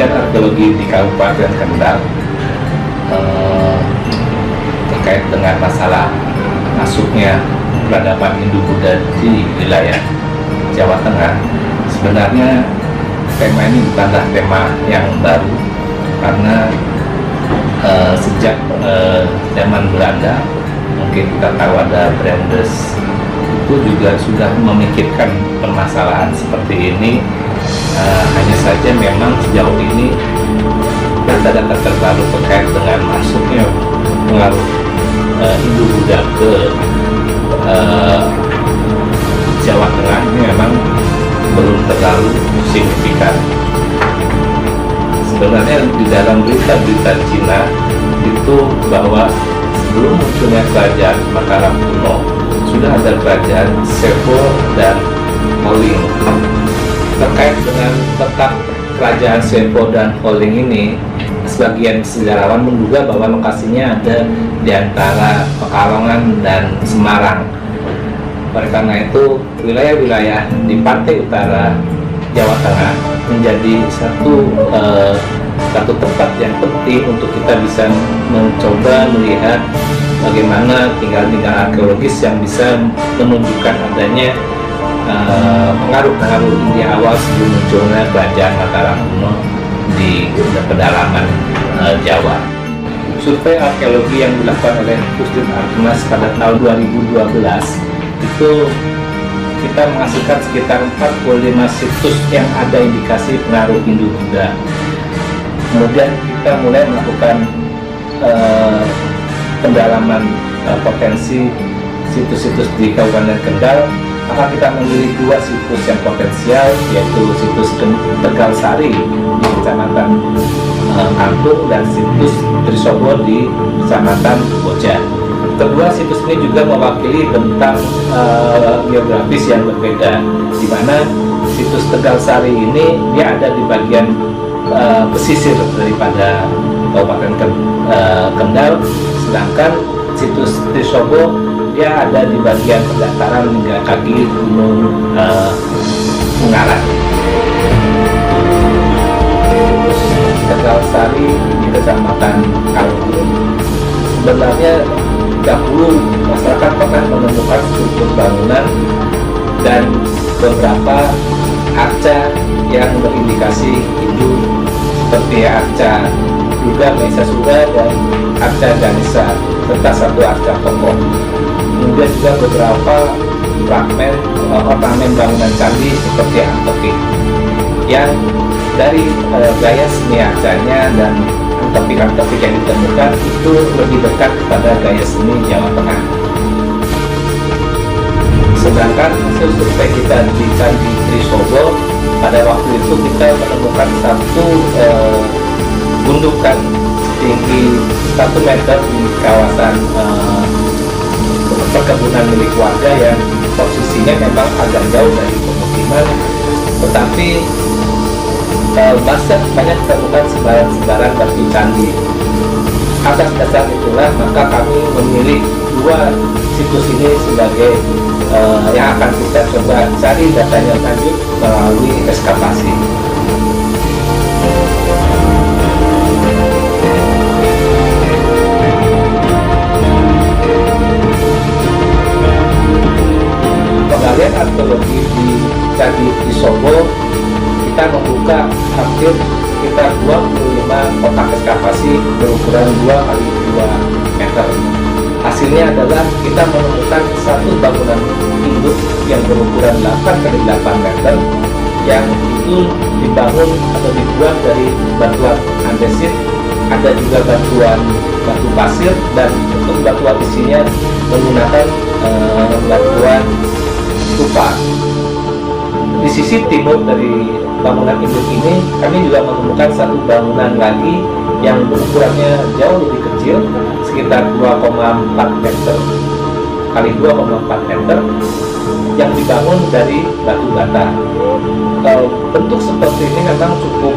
penelitian arkeologi di Kabupaten Kendal terkait dengan masalah masuknya peradaban Hindu-Buddha di wilayah Jawa Tengah. Sebenarnya tema ini bukanlah tema yang baru, karena sejak zaman Belanda, mungkin kita tahu ada Brandes, itu juga sudah memikirkan permasalahan seperti ini. Hanya saja memang sejauh ini data-data terbaru terkait dengan masuknya pengaruh Hindu-Buddha ke Jawa Tengah ini memang belum terlalu signifikan. Sebenarnya di dalam berita-berita Cina itu bahwa sebelum munculnya kerajaan Mataram kuno sudah ada kerajaan Sepo dan Holing. Terkait dengan letak kerajaan Sepo dan Holing ini, sebagian sejarawan menduga bahwa lokasinya ada di antara Pekalongan dan Semarang. Oleh karena itu, wilayah-wilayah di pantai utara Jawa Tengah menjadi satu tempat yang penting untuk kita bisa mencoba melihat bagaimana tinggal-tinggal arkeologis yang bisa menunjukkan adanya pengaruh-pengaruh India awal sebelum munculnya kerajaan Mataram kuno di pedalaman Jawa. Survei arkeologi yang dilakukan oleh Pusdit Arkemas pada tahun 2012 itu kita menghasilkan sekitar 45 situs yang ada indikasi pengaruh Hindu-Buddha. Kemudian kita mulai melakukan pendalaman potensi situs-situs di Kabupaten Kendal. Maka kita memilih dua situs yang potensial, yaitu situs Tegal Sari di Kecamatan Kampung dan situs Trisobo di Kecamatan Boja. Kedua situs ini juga mewakili bentang geografis yang berbeda, di mana situs Tegal Sari ini dia ada di bagian pesisir daripada Kabupaten Kendal, sedangkan situs Trisobo dia ada di bagian pendataran hingga kaki Gunung Ungaran. Tegal Sari di Kecamatan Kampung, sebenarnya dahulu masyarakat pernah menemukan struktur bangunan dan beberapa arca yang berindikasi Hindu, seperti arca Duga Maisa Sura dan arca Ganesha, serta satu arca tokoh. Kemudian juga beberapa fragmen ornamen bangunan candi seperti antepik yang dari gaya seni arcanya dan antepik-antepik yang ditemukan itu lebih dekat kepada gaya seni Jawa Tengah. Sedangkan hasil survei kita di Candi Trisobo, pada waktu itu kita menemukan satu gundukan setinggi 1 meter di kawasan perkebunan milik warga yang posisinya memang agak jauh dari pemukiman, tetapi masih banyak ditemukan sebaran batu candi. Atas dasar itulah maka kami memilih dua situs ini sebagai yang akan kita coba cari datanya lanjut melalui ekskavasi. Penggalian arkeologi di Candi Trisobo, kita membuka hampir sekitar 25 kotak ekskavasi berukuran 2 kali 2 meter. Hasilnya adalah kita menemukan satu bangunan induk yang berukuran 8 kali 8 meter yang itu dibangun atau dibuat dari batuan andesit, ada juga batuan batu pasir, dan untuk batuan isinya menggunakan batuan tupa. Di sisi timur dari bangunan induk ini kami juga menemukan satu bangunan lagi yang berukurannya jauh lebih kecil, sekitar 2,4 meter kali 2,4 meter, yang dibangun dari batu bata. Bentuk seperti ini memang cukup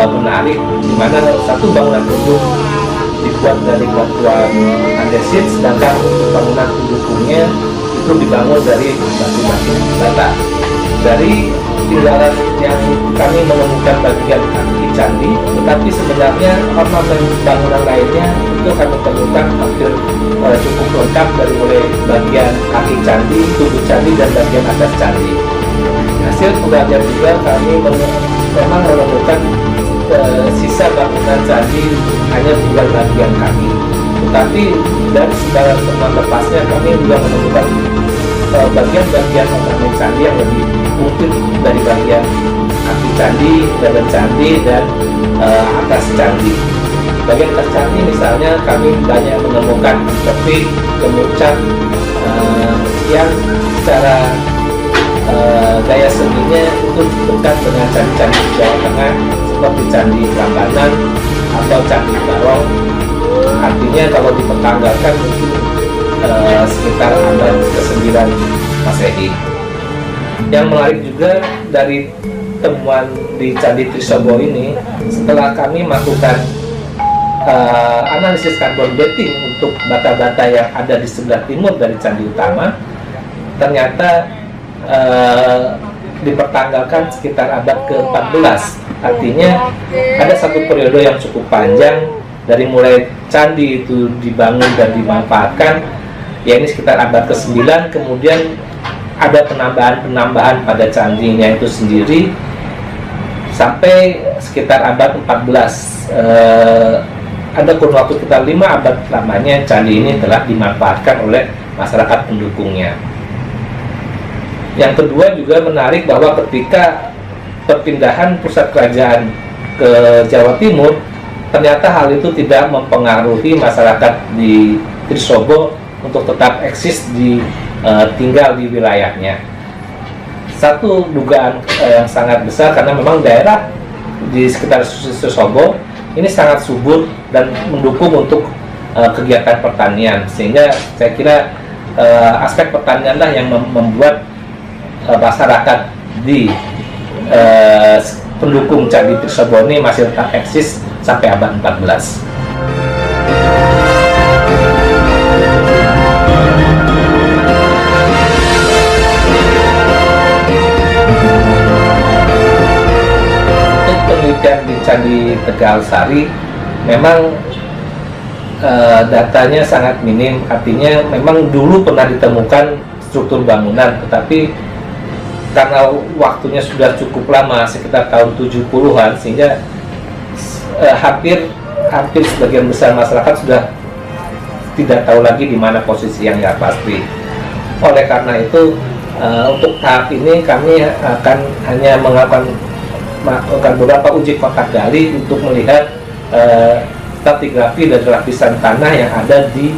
menarik, di mana satu bangunan induk dibuat dari batuan andesit, sedangkan untuk bangunan pendukungnya itu dibangun dari batu bata. Dari tinggalan yang kami menemukan bagian kaki candi, tetapi sebenarnya ornamen bangunan lainnya itu kami temukan hampir cukup lengkap, dari mulai bagian kaki candi, tubuh candi, dan bagian atas candi. Hasil penggalian juga kami memang menemukan sisa bangunan candi hanya tinggal bagian kaki, tetapi dari segala temuan lepasnya kami juga menemukan bagian-bagian ornamen candi yang lebih mungkin dari bagian kaki candi, dada candi, dan atas candi. Bagian atas candi misalnya kami banyak menemukan seperti kemucak yang secara gaya seninya itu dekat dengan candi-candi Jawa Tengah seperti Candi Prambanan atau Candi Barong. Artinya kalau dipetanggalkan mungkin sekitar abad ke-9 Masehi. Yang menarik juga dari temuan di Candi Trisobo ini, setelah kami melakukan analisis carbon dating untuk bata-bata yang ada di sebelah timur dari candi utama, ternyata dipertanggalkan sekitar abad ke-14. Artinya ada satu periode yang cukup panjang dari mulai candi itu dibangun dan dimanfaatkan, ya ini sekitar abad ke-9, kemudian ada penambahan pada candinya itu sendiri sampai sekitar abad 14. Ada kurun waktu sekitar 5 abad lamanya candi ini telah dimanfaatkan oleh masyarakat pendukungnya. Yang kedua juga menarik bahwa ketika perpindahan pusat kerajaan ke Jawa Timur, ternyata hal itu tidak mempengaruhi masyarakat di Trisobo untuk tetap eksis tinggal di wilayahnya. Satu dugaan yang sangat besar karena memang daerah di sekitar Trisobo ini sangat subur dan mendukung untuk kegiatan pertanian, sehingga saya kira aspek pertanianlah yang membuat masyarakat di pendukung Candi Trisobo ini masih tetap eksis sampai abad 14. Penelitian di Candi Tegal Sari memang datanya sangat minim, artinya memang dulu pernah ditemukan struktur bangunan, tetapi karena waktunya sudah cukup lama, sekitar tahun 70-an, sehingga hampir sebagian besar masyarakat sudah tidak tahu lagi di mana posisi yang pasti. Oleh karena itu, untuk tahap ini kami akan hanya melakukan beberapa uji kontak gali untuk melihat stratigrafi dan lapisan tanah yang ada di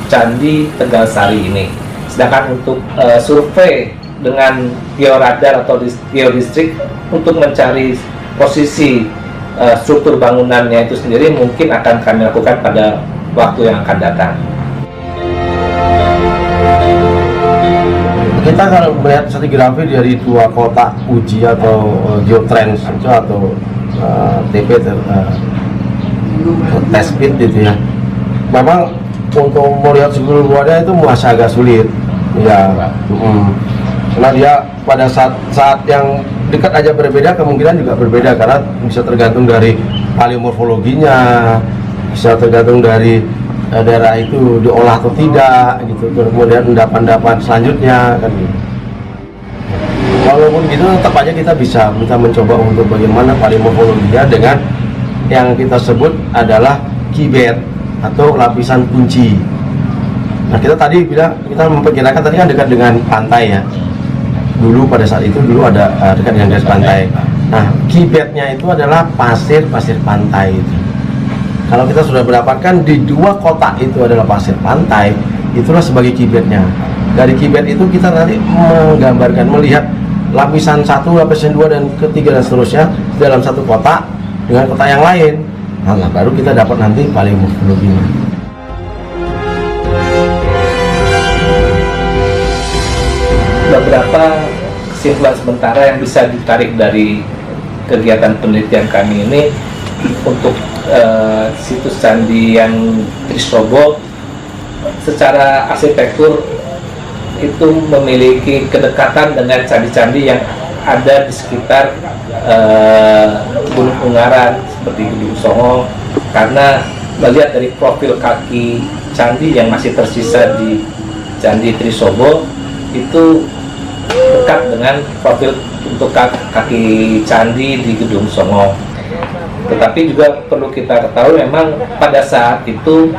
Candi Tegal Sari ini. Sedangkan untuk survei dengan georadar atau geodistrik untuk mencari posisi struktur bangunannya itu sendiri mungkin akan kami lakukan pada waktu yang akan datang. Kita kalau melihat stratigrafi dari 2 kotak uji atau geotrends itu atau TP test pit gitu ya, memang untuk melihat seluruh luarnya itu masih agak sulit ya. Karena dia pada saat yang dekat aja berbeda, kemungkinan juga berbeda karena bisa tergantung dari paleomorfologinya, bisa tergantung dari daerah itu diolah atau tidak gitu, kemudian endapan-endapan selanjutnya kan gitu. Walaupun gitu tetap aja kita bisa mencoba untuk bagaimana paleomorfologinya dengan yang kita sebut adalah kibet atau lapisan kunci. Nah, kita tadi bilang kita memperkirakan tadi kan dekat dengan pantai ya. Dulu pada saat itu ada dekat dengan garis pantai. Nah, kibetnya itu adalah pasir pantai itu. Kalau kita sudah mendapatkan di 2 kotak itu adalah pasir pantai, itulah sebagai kibetnya. Dari kibet itu kita nanti menggambarkan, melihat lapisan 1, lapisan 2 dan ketiga dan seterusnya dalam satu kotak dengan kotak yang lain. Nah, baru kita dapat nanti paleomorfologinya. Beberapa kesimpulan sementara yang bisa ditarik dari kegiatan penelitian kami ini untuk situs candi yang Trisobo, secara arsitektur itu memiliki kedekatan dengan candi-candi yang ada di sekitar Ungaran seperti Gedung Songo, karena melihat dari profil kaki candi yang masih tersisa di Candi Trisobo itu dekat dengan profil untuk kaki candi di Gedung Songo. Tetapi juga perlu kita ketahui memang pada saat itu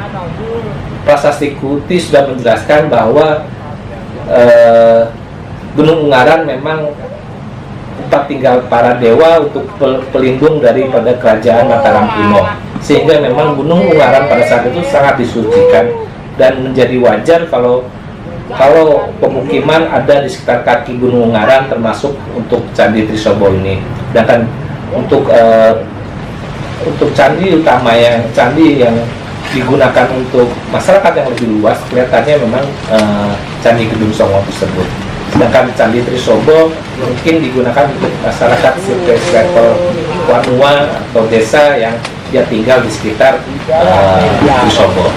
Prasasti Kuti sudah menjelaskan bahwa Gunung Ungaran memang tempat tinggal para dewa untuk pelindung daripada kerajaan Mataram kuno, sehingga memang Gunung Ungaran pada saat itu sangat disucikan dan menjadi wajar kalau pemukiman ada di sekitar kaki Gunung Ungaran, termasuk untuk Candi Trisobo ini. Dan untuk candi utama candi yang digunakan untuk masyarakat yang lebih luas, kelihatannya memang Candi Gedung Songo tersebut. Sedangkan Candi Trisobo mungkin digunakan untuk masyarakat level Wanua atau desa yang dia tinggal di sekitar Trisobo.